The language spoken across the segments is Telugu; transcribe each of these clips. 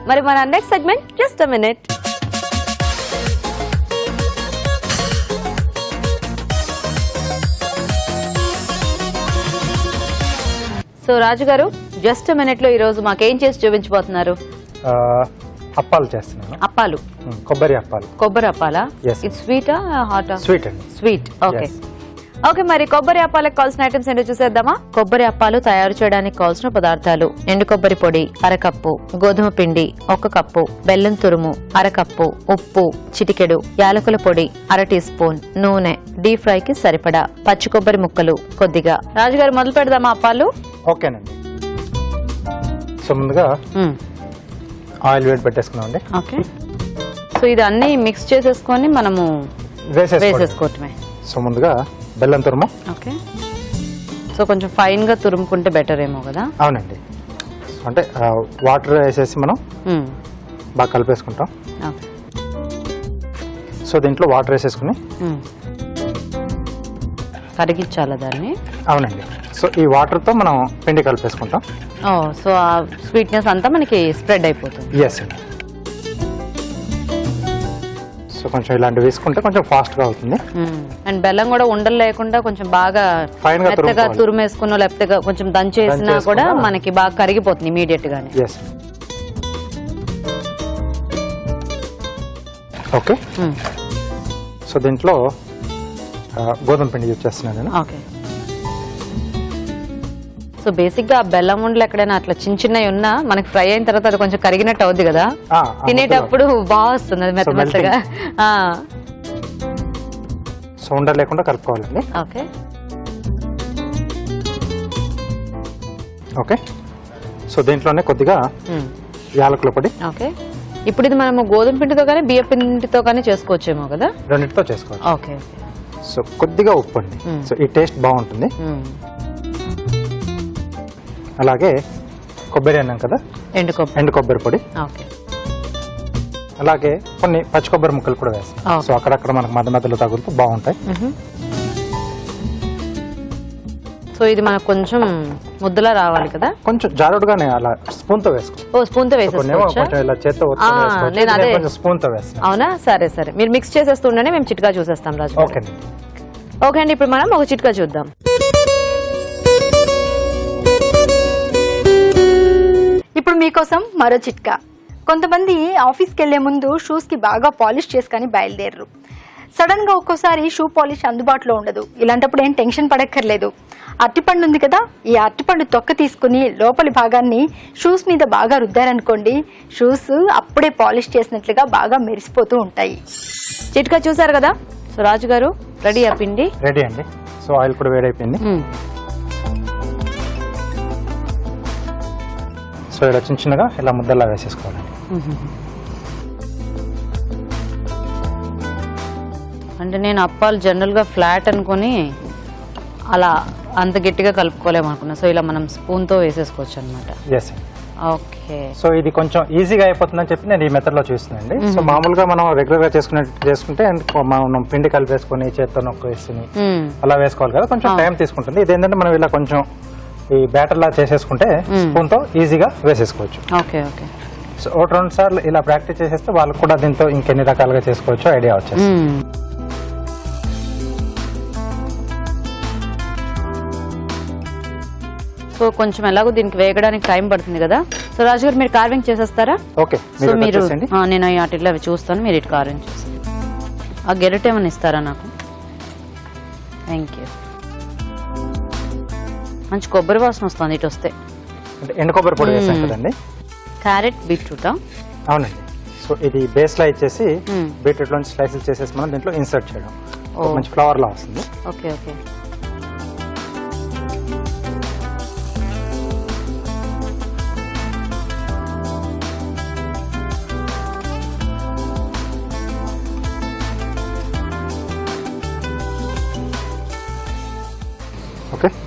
మరి మన next segment just a minute. So Raju garu, just minute లో ఈ రోజు మాకేం చేసి చూపించబోతున్నారు? అప్పాలు చేస్తున్నాను. అప్పాలు, కొబ్బరి అప్పాలు. కొబ్బరి అప్పాలా? Yes. ఇది స్వీటా హాటా? స్వీట్ అండి. స్వీట్. Okay Yes. ఓకే, మరి కొబ్బరి అప్పాలకు కావాల్సిన ఐటమ్స్ ఏంటో చూసేద్దామా? కొబ్బరి అప్పాలు తయారు చేయడానికి కావాల్సిన పదార్థాలు: ఎండు కొబ్బరి పొడి అరకప్పు, గోధుమ పిండి 1 కప్పు, బెల్లం తురుము అరకప్పు, ఉప్పు చిటికెడు, యాలకుల పొడి 1/2 టీ స్పూన్, నూనె, డీప్ ఫ్రై కి సరిపడా, పచ్చి కొబ్బరి ముక్కలు కొద్దిగా. రాజుగారు, మొదలు పెడదామా అప్పాలు? ఓకేనండి. సో ముందుగా ఆయిల్ వేడి పెట్టేసుకున్నామండి. ఓకే, సో ఇది అన్ని మిక్స్ చేసేసుకొని మనము వేసేసుకోవటమే. సో ముందుగా బెల్లం తురుము. ఓకే, సో కొంచెం ఫైన్ గా తురుముకుంటే బెటర్ ఏమో కదా? అవునండి, అంటే వాటర్ వేసేసి మనం బాగా కలిపేసుకుంటాం. సో దీంట్లో వాటర్ వేసేసుకుని కరిగించాలా దాన్ని? అవునండి. సో ఈ వాటర్ తో మనం పిండి కలిపేసుకుంటాం. సో ఆ స్వీట్నెస్ అంతా మనకి స్ప్రెడ్ అయిపోతుంది. ఎస్ అండి. సో కొంచెం ఇలాంటివి వేసుకుంటే కొంచెం ఫాస్ట్ గా అవుతుంది. అండ్ బెల్లం కూడా ఉండలు లేకుండా కొంచెం బాగా ఫైన్ మెత్తగా తురుమేసుకున్నా లేకపోతే కొంచెం దంచేసినా కూడా మనకి బాగా కరిగిపోతుంది ఇమీడియట్ గానే. ఎస్. ఓకే, సో దీంట్లో గోధుమ పిండి యూజ్ చేస్తున్నాను నేను. ఓకే, సో బేసిక్ గా బెల్లం ఉండలు ఎక్కడైనా అట్లా చిన్న చిన్నవి ఉన్నా మనకి ఫ్రై అయిన తర్వాత అది కొంచెం కరిగినట్టు అవుద్ది కదా, తినేటప్పుడు బాగా వస్తుంది అది మెత్త మెత్తగా. సో ఉండలు లేకుండా కలుపుకోవాలండి. ఓకే ఓకే, సో దీంట్లోనే కొద్దిగా యాలకుల పొడి. ఓకే, ఇప్పుడు ఇది మనము గోధుమ పిండితో కానీ బియ్య పిండితో కానీ చేసుకోవచ్చేమో కదా? రెండింటితో చేసుకోవచ్చు. ఓకే, సో కొద్దిగా ఉప్పు అండి. సో ఈ టేస్ట్ బాగుంటుంది. అలాగే కొబ్బరి అన్నాం కదా, ఎండు కొబ్బరి పొడి. ఓకే, అలాగే కొన్ని పచ్చి కొబ్బరి ముక్కలు కూడా వేస్తాం. సో అక్కడక్కడ మనకు మధ్య మధ్యలో తగులుతూ బాగుంటాయి. సో ఇది మనకు కొంచెం ముద్దలా రావాలి కదా, కొంచెం జారుడుగానే అలా స్పూన్ తో వేసుకో. స్పూన్ తో వేసేసుకోవచ్చా? స్పూన్ తో వేస్తాం. అవునా? సరే సరే, మీరు మిక్స్ చేసేస్తుండనే మేము చిట్కా చూసేస్తాం రాజు. ఓకే ఓకే అండి, ఇప్పుడు మనం ఒక చిట్కా చూద్దాం. ఇప్పుడు మీకోసం మరో చిట్కా. కొంతమంది ఆఫీస్కి వెళ్లే ముందు షూస్ కి బాగా పాలిష్ చేసుకుని బయలుదేరరు. సడన్ గా ఒక్కోసారి షూ పాలిష్ అందుబాటులో ఉండదు. ఇలాంటప్పుడు ఏం టెన్షన్ పడక్కర్లేదు. అరటిపండు ఉంది కదా, ఈ అరటిపండు తొక్క తీసుకుని లోపలి భాగాన్ని షూస్ మీద బాగా రుద్దారనుకోండి, షూస్ అప్పుడే పాలిష్ చేసినట్లుగా బాగా మెరిసిపోతూ ఉంటాయి. చిట్కా చూసారు కదా? సో రాజు గారు, రెడీ ఆ పిండి? రెడీ అండి. సో ఆయిల్ కూడా వేడైపోయింది. సో ఇలా చిన్న చిన్నగా ఇలా ముద్దలా వేసేసుకోవాలండి. అంటే నేను అప్పాలు జనరల్ గా ఫ్లాట్ అనుకుని అలా అంత గట్టిగా కలుపుకోలేము అనుకున్నా. సో ఇలా మనం స్పూన్ తో వేసేసుకోవచ్చు అనమాట. ఎస్. ఓకే, సో ఇది కొంచెం ఈజీగా అయిపోతుందని చెప్పి నేను ఈ మెథడ్ లో చూస్తున్నాండి. సో మామూలుగా మనం రెగ్యులర్ గా చేసుకుంటే మనం పిండి కలిపేసుకుని చేత్తో నొక్కేసుకుని అలా వేసుకోవాలి కదా, కొంచెం టైం తీసుకుంటుంది. ఇది ఏంటంటే మనం ఇలా కొంచెం ఈ బ్యాటర్ లా చేసేసుకుంటే స్పూన్ తో ఈజీగా వేసేసుకోవచ్చు. ఓకే ఓకే, సో 1-2 సార్లు ఇలా ప్రాక్టీస్ చేసేస్తే వాళ్ళకు కూడా దీంతో ఇంకెన్ని రకాలుగా చేసుకోవచ్చు ఐడియా వచ్చేస్తుంది. సో కొంచెం ఎలాగో దీనికి వేగడానికి టైం పడుతుంది కదా. సో రాజు గారు, మీరు కార్వింగ్ చేసేస్తారా? ఓకే, సో మీరు నేను వాటిలో అవి చూస్తాను, మీరు ఇటు కార్వింగ్ చేస్తాను. ఆ గెరట్ ఏమన్నా ఇస్తారా నాకు? Thank you. మంచి కొబ్బరి వాసన వస్తుంది ఇటు వస్తే. ఎండు కొబ్బరి పొడి వేసాం కదండి. Carrot beetroot? అవునండి. సో ఇది బేస్ లా ఇచ్చేసి బీట్రూట్ లోంచి స్లైసెస్ చేసేసి మనం దీంట్లో ఇన్సర్ట్ చేయడం, మంచి ఫ్లవర్ లా వస్తుంది. Okay okay, okay.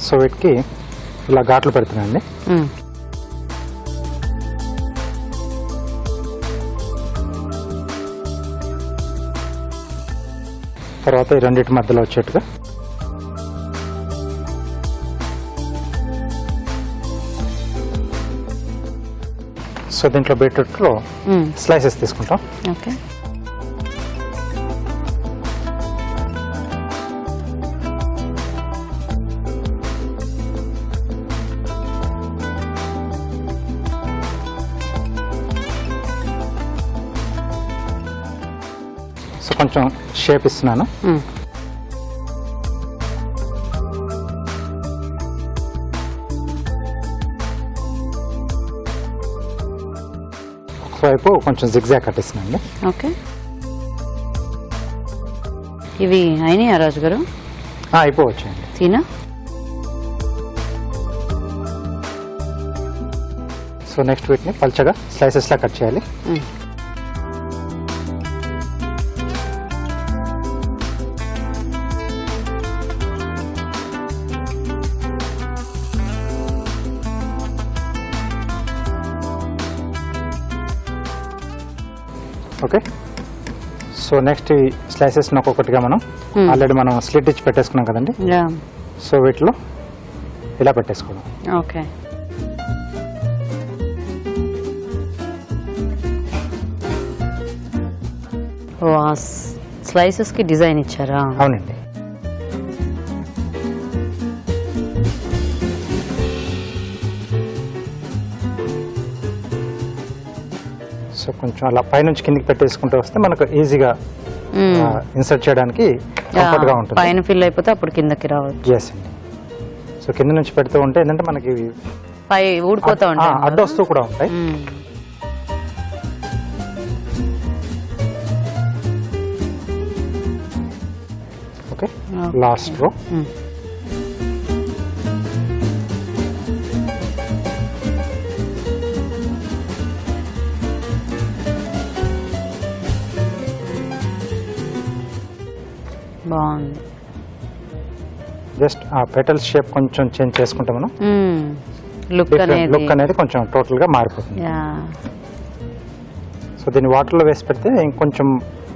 సో వీటికి ఇలా ఘాట్లు పెడుతున్నాయండి. తర్వాత ఈ రెండింటి మధ్యలో వచ్చేట్టుగా సో సో దీంట్లో బీట్రూట్ లో స్లైసెస్ తీసుకుంటాం. ఓకే. సో కొంచెం షేప్ ఇస్తున్నాను. ఒకవైపు కొంచెం జిగ్జాగ్ కట్టిస్తున్నాండి. ఓకే. ఇవి అయినాయా రాజు గారు? అయిపోవచ్చండి. సీనా. సో నెక్స్ట్ వీటిని పల్చగా స్లైసెస్ లా కట్ చేయాలి. ఓకే. సో నెక్స్ట్ ఈ స్లైసెస్ ఒక్కొక్కటిగా మనం ఆల్రెడీ మనం స్లిట్ ఇచ్చి పెట్టేసుకున్నాం కదండి. సో వీటిలో ఇలా పెట్టేసుకోవడం. ఓకే. స్లైసెస్ కి డిజైన్ ఇచ్చారా? అవునండి. సో కొంచెం అలా పైనుంచి కిందికి పెట్టేసుకుంటూ వస్తే మనకు ఈజీగా ఇన్సర్ట్ చేయడానికి కంఫర్ట్ గా ఉంటుంది. పైన ఫిల్ అయిపోతే అప్పుడు కిందకి రావచ్చు. ఎస్ అండి. సో కింద నుంచి పెడుతూ ఉంటే ఏంటంటే మనకి పై ఊడిపోతూ ఉంటాయి, అడ్డు వస్తూ కూడా ఉంటాయి. ఓకే. లాస్ట్ రో. బాగుంది. జస్ట్ ఆ పెటల్స్ షేప్ కొంచెం చేంజ్ చేసుకుంటే మనం లుక్ అనేది కొంచెం టోటల్ గా మారిపోతుంది. సో దీన్ని వాటర్ లో వేసి పెడితే ఇంకొంచెం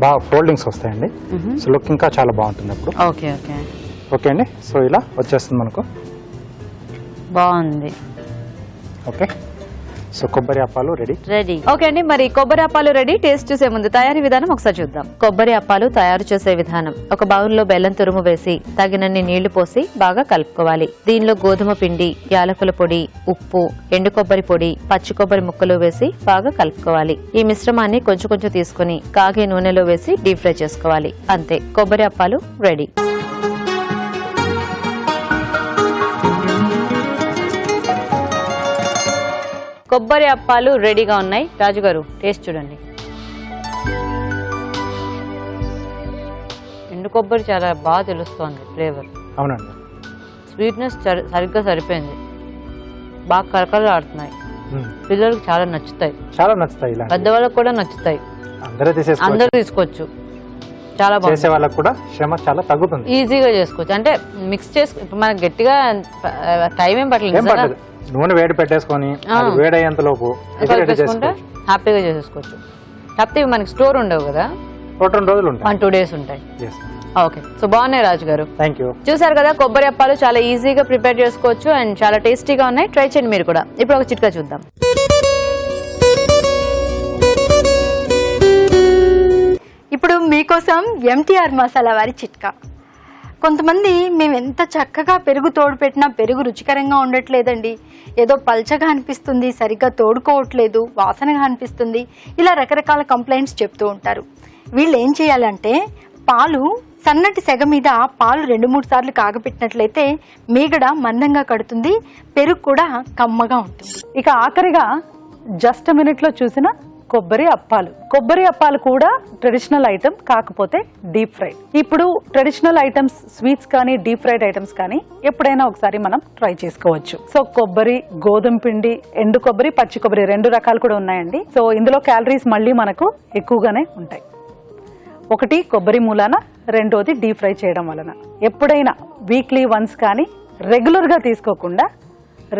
బాగా ఫోల్డింగ్స్ వస్తాయండి. సో లుక్ ఇంకా చాలా బాగుంటుంది అప్పుడు. ఓకే. ఓకే. ఓకే అండి. సో ఇలా వచ్చేస్తుంది మనకు. బాగుంది. ఓకే. సో కొబ్బరి అప్పాలు రెడీ. ఓకే అండి, మరి కొబ్బరి అప్పాలు రెడీ. టేస్ట్ చూసే ముందు తయారీ విధానం ఒకసారి చూద్దాం. కొబ్బరి అప్పాలు తయారు చేసే విధానం: ఒక బౌల్లో బెల్లం తురుము వేసి తగినన్ని నీళ్లు పోసి బాగా కలుపుకోవాలి. దీనిలో గోధుమ పిండి, యాలకుల పొడి, ఉప్పు, ఎండు కొబ్బరి పొడి, పచ్చి కొబ్బరి ముక్కలు వేసి బాగా కలుపుకోవాలి. ఈ మిశ్రమాన్ని కొంచెం కొంచెం తీసుకుని కాగే నూనెలో వేసి డీప్ ఫ్రై చేసుకోవాలి. అంతే, కొబ్బరి అప్పాలు రెడీ. కొబ్బరి అప్పాలు రెడీగా ఉన్నాయి. రాజుగారు టేస్ట్ చూడండి. ఎండు కొబ్బరి చాలా బాగా తెలుస్తోంది ఫ్లేవర్. అవునండి. స్వీట్నెస్ సరిగ్గా సరిపోయింది. బాగా కరకరలాడుతున్నాయి. పిల్లలకు చాలా నచ్చుతాయి. పెద్దవాళ్ళకు కూడా నచ్చుతాయి. అందరూ తీసుకోవచ్చు. చాలా బాగుంది. చేసే వాళ్ళకి కూడా శ్రమ చాలా తగ్గుతుంది. ఈజీగా చేసుకోవచ్చు. అంటే మిక్స్ ఇప్పుడు మనకి గట్టిగా టైం ఏం పట్టలేదు. నూనె వేడి పెట్టేసుకొని వేడయ్యేంత లోపు హ్యాపీగా చేసేసుకోవచ్చు. కాకపోతే ఇవి మనకి స్టోర్ ఉండవు కదా, 2 రోజులు ఉంటాయి, 1-2 days ఉంటాయి. ఓకే. సో బాగున్నాయి రాజు గారు. Thank you. చూసారు కదా, కొబ్బరి అప్పాలు చాలా ఈజీగా ప్రిపేర్ చేసుకోవచ్చు అండ్ చాలా టేస్టీగా ఉన్నాయి. ట్రై చేయండి మీరు కూడా. ఇప్పుడు ఒక చిట్కా చూద్దాం. ఇప్పుడు మీకోసం ఎంటీఆర్ మసాలా వారి చిట్కా. కొంతమంది మేము ఎంత చక్కగా పెరుగు తోడు పెట్టినా పెరుగు రుచికరంగా ఉండట్లేదండి, ఏదో పల్చగా అనిపిస్తుంది, సరిగ్గా తోడుకోవట్లేదు, వాసనగా అనిపిస్తుంది, ఇలా రకరకాల కంప్లైంట్స్ చెప్తూ ఉంటారు. వీళ్ళు ఏం చేయాలంటే పాలు సన్నటి సెగ మీద పాలు 2-3 సార్లు కాగపెట్టినట్లయితే మీగడ మందంగా కడుతుంది, పెరుగు కూడా కమ్మగా ఉంటుంది. ఇక ఆఖరిగా జస్ట్ మినిట్ లో చూసిన కొబ్బరి అప్పాలు కూడా ట్రెడిషనల్ ఐటమ్, కాకపోతే డీప్ ఫ్రైడ్. ఇప్పుడు ట్రెడిషనల్ ఐటమ్స్, స్వీట్స్ కానీ డీప్ ఫ్రైడ్ ఐటమ్స్ కానీ ఎప్పుడైనా ఒకసారి మనం ట్రై చేసుకోవచ్చు. సో కొబ్బరి, గోధుమ పిండి, ఎండు కొబ్బరి, పచ్చి కొబ్బరి 2 రకాలు కూడా ఉన్నాయండి. సో ఇందులో క్యాలరీస్ మళ్ళీ మనకు ఎక్కువగానే ఉంటాయి. ఒకటి కొబ్బరి మూలాన, రెండోది డీప్ ఫ్రై చేయడం వలన. ఎప్పుడైనా వీక్లీ వన్స్ కానీ రెగ్యులర్ గా తీసుకోకుండా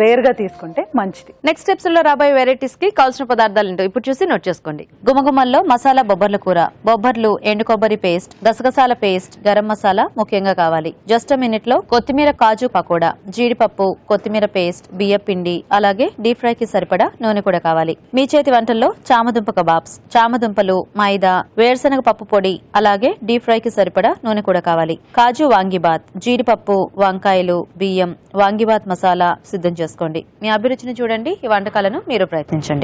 రేర్ గా తీసుకుంటే మంచిది. నెక్స్ట్ స్టెప్స్ లో రాబోయే వెరైటీస్ కి కావాల్సిన పదార్థాలు ఏంటో ఇప్పుడు చూసి నోట్ చేసుకోండి. గుమగుమల్లో మసాలా బొబ్బర్ల కూర, బొబ్బర్లు, ఎండు కొబ్బరి పేస్ట్, గసగసాల పేస్ట్, గరం మసాలా ముఖ్యంగా కావాలి. జస్ట్ మినిట్ లో కొత్తిమీర కాజు పకోడా, జీడిపప్పు, కొత్తిమీర పేస్ట్, బియ్య పిండి, అలాగే డీప్ ఫ్రై కి సరిపడా నూనె కూడా కావాలి. మీ చేతి వంటల్లో చామదుంప కబాబ్స్, చామదుంపలు, మైదా, వేరుశనగ పప్పు పొడి, అలాగే డీప్ ఫ్రై కి సరిపడా నూనె కూడా కావాలి. కాజు వాంగిబాత్, జీడిపప్పు, వంకాయలు, బియ్యం, వాంగిబాత్ మసాలా సిద్ధం చేసుకోండి. మీ అభిరుచిని చూడండి. ఈ వంటకాలను మీరు ప్రయత్నించండి.